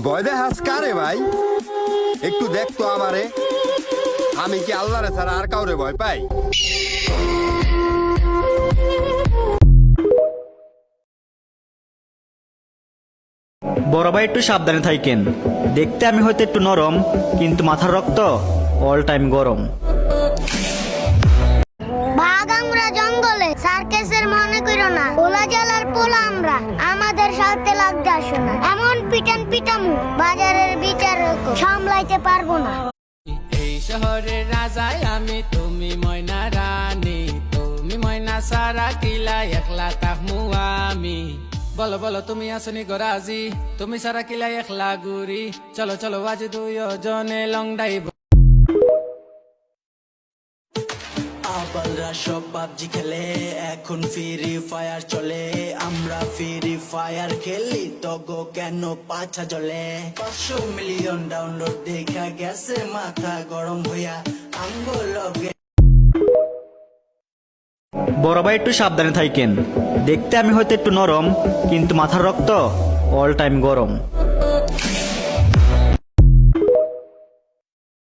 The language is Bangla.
ভয় দেখাস কারে ভাই? একটু দেখ তো আমারে, আমি কি আল্লাহরে ছাড়া আর কাউরে ভয় পাই? বড় ভাই একটু সাবধানে থাকেন। দেখতে আমি হয়তো একটু নরম, কিন্তু মাথার রক্ত অল টাইম গরম। ভাগ আমরা জঙ্গলে সার্কেসের মনে করো না, ওলা জেলার পোলা আমরা, আমাদের সাথে লাগতে আসো না। এমন পিটান পিটামু বাজারের বিচার সামলাইতে পারবো না। এই শহরের রাজাই আমি, তুমি ময়না রানী, তুমি ময়না সারা কিলা একলা তাহমু আমি। বলো বলো তুমি আসনি গরাজি, তুমি সারা কিলা একলা গুরি। চলো চলো আজ দুইজনে লং ডাইভ। আবালরা সব পাবজি খেলে, এখন ফ্রি ফায়ার চলে। আমরা ফ্রি ফায়ার খেলি তগো কেন পাছা জ্বলে। 500 মিলিয়ন ডাউনলোড দেখা গেছে মাথা গরম হইয়া আঙ্গুলকে। বড় ভাই একটু সাবধানে থাকেন। দেখতে আমি হয়তো একটু নরম, কিন্তু মাথার রক্ত অল টাইম গরম।